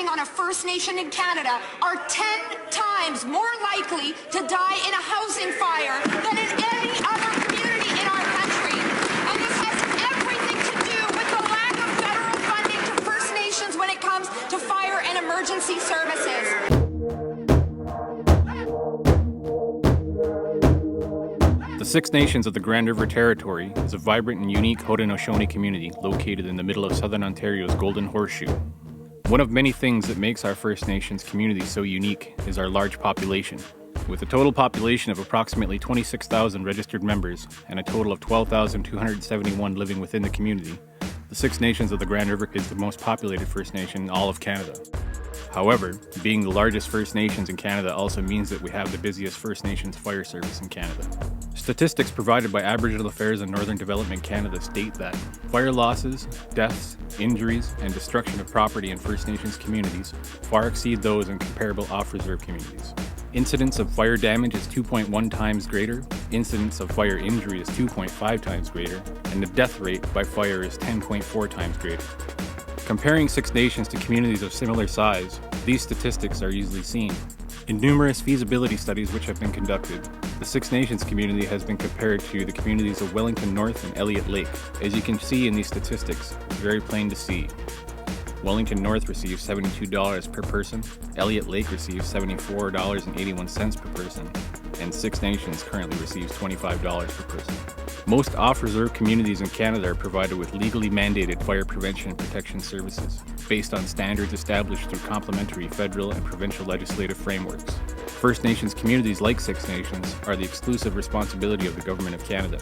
living on a First Nation in Canada are 10 times more likely to die in a housing fire than in any other community in our country. And this has everything to do with the lack of federal funding to First Nations when it comes to fire and emergency services. The Six Nations of the Grand River Territory is a vibrant and unique Haudenosaunee community located in the middle of southern Ontario's Golden Horseshoe. One of many things that makes our First Nations community so unique is our large population. With a total population of approximately 26,000 registered members and a total of 12,271 living within the community, the Six Nations of the Grand River is the most populated First Nation in all of Canada. However, being the largest First Nations in Canada also means that we have the busiest First Nations fire service in Canada. Statistics provided by Aboriginal Affairs and Northern Development Canada state that fire losses, deaths, injuries, and destruction of property in First Nations communities far exceed those in comparable off-reserve communities. Incidence of fire damage is 2.1 times greater, incidence of fire injury is 2.5 times greater, and the death rate by fire is 10.4 times greater. Comparing Six Nations to communities of similar size, these statistics are easily seen. In numerous feasibility studies which have been conducted, the Six Nations community has been compared to the communities of Wellington North and Elliott Lake. As you can see in these statistics, it's very plain to see. Wellington North receives $72 per person, Elliott Lake receives $74.81 per person, and Six Nations currently receives $25 per person. Most off-reserve communities in Canada are provided with legally mandated fire prevention and protection services, based on standards established through complementary federal and provincial legislative frameworks. First Nations communities like Six Nations are the exclusive responsibility of the Government of Canada,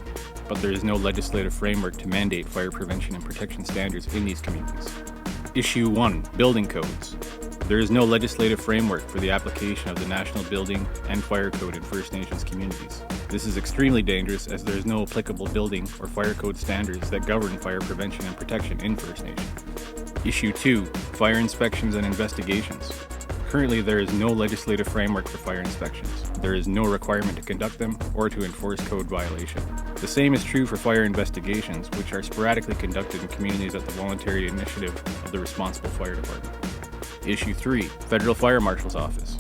but there is no legislative framework to mandate fire prevention and protection standards in these communities. Issue 1. Building Codes. There is no legislative framework for the application of the National Building and Fire Code in First Nations communities. This is extremely dangerous as there is no applicable building or fire code standards that govern fire prevention and protection in First Nations. Issue 2. Fire inspections and investigations. Currently, there is no legislative framework for fire inspections. There is no requirement to conduct them or to enforce code violation. The same is true for fire investigations, which are sporadically conducted in communities at the voluntary initiative of the responsible fire department. Issue 3. Federal Fire Marshal's Office.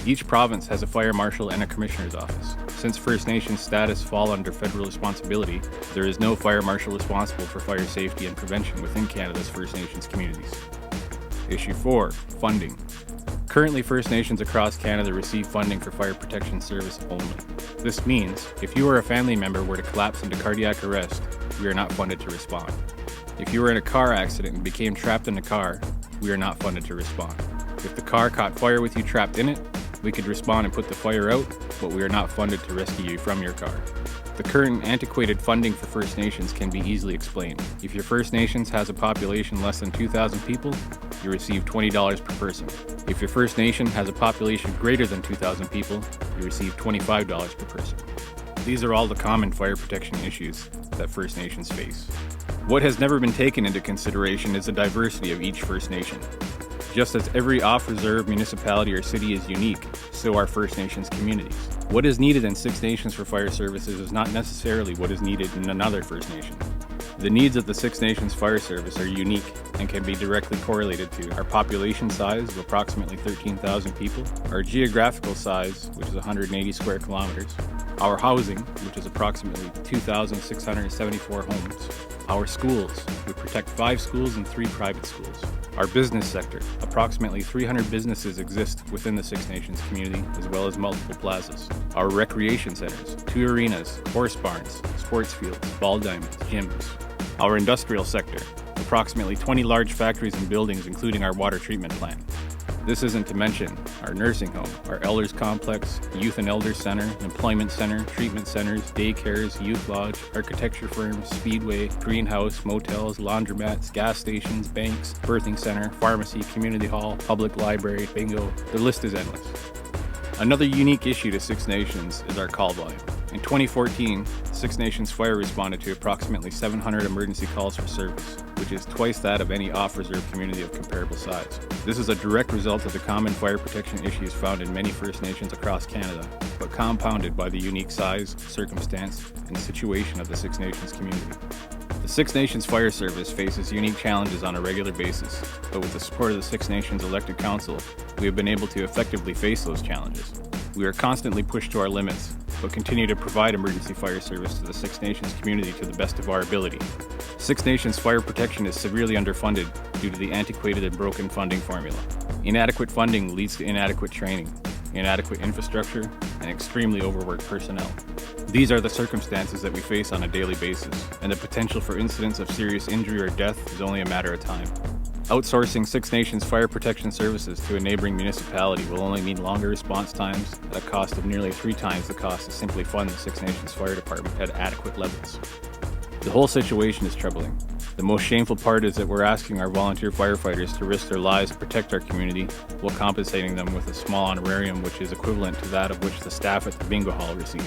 Each province has a fire marshal and a commissioner's office. Since First Nations status fall under federal responsibility, there is no fire marshal responsible for fire safety and prevention within Canada's First Nations communities. Issue 4. Funding. Currently, First Nations across Canada receive funding for fire protection service only. This means, if you or a family member were to collapse into cardiac arrest, we are not funded to respond. If you were in a car accident and became trapped in the car, we are not funded to respond. If the car caught fire with you trapped in it, we could respond and put the fire out, but we are not funded to rescue you from your car. The current antiquated funding for First Nations can be easily explained. If your First Nations has a population less than 2,000 people, you receive $20 per person. If your First Nation has a population greater than 2,000 people, you receive $25 per person. These are all the common fire protection issues that First Nations face. What has never been taken into consideration is the diversity of each First Nation. Just as every off-reserve municipality or city is unique, so are First Nations communities. What is needed in Six Nations for fire services is not necessarily what is needed in another First Nation. The needs of the Six Nations Fire Service are unique and can be directly correlated to our population size of approximately 13,000 people, our geographical size, which is 180 square kilometers, our housing, which is approximately 2,674 homes, our schools, we protect 5 schools and 3 private schools, our business sector, approximately 300 businesses exist within the Six Nations community, as well as multiple plazas. Our recreation centers, 2 arenas, horse barns, sports fields, ball diamonds, gyms. Our industrial sector, approximately 20 large factories and buildings, including our water treatment plant. This isn't to mention our nursing home, our elders complex, youth and elders center, employment center, treatment centers, daycares, youth lodge, architecture firms, speedway, greenhouse, motels, laundromats, gas stations, banks, birthing center, pharmacy, community hall, public library, bingo. The list is endless. Another unique issue to Six Nations is our call volume. In 2014, Six Nations Fire responded to approximately 700 emergency calls for service, which is twice that of any off-reserve community of comparable size. This is a direct result of the common fire protection issues found in many First Nations across Canada, but compounded by the unique size, circumstance, and situation of the Six Nations community. The Six Nations Fire Service faces unique challenges on a regular basis, but with the support of the Six Nations elected council, we have been able to effectively face those challenges. We are constantly pushed to our limits, but continue to provide emergency fire service to the Six Nations community to the best of our ability. Six Nations fire protection is severely underfunded due to the antiquated and broken funding formula. Inadequate funding leads to inadequate training, inadequate infrastructure, and extremely overworked personnel. These are the circumstances that we face on a daily basis, and the potential for incidents of serious injury or death is only a matter of time. Outsourcing Six Nations fire protection services to a neighboring municipality will only mean longer response times at a cost of nearly 3 times the cost to simply fund the Six Nations Fire Department at adequate levels. The whole situation is troubling. The most shameful part is that we're asking our volunteer firefighters to risk their lives to protect our community while compensating them with a small honorarium which is equivalent to that of which the staff at the bingo hall receive.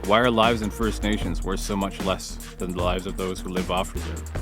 Why are lives in First Nations worth so much less than the lives of those who live off reserve?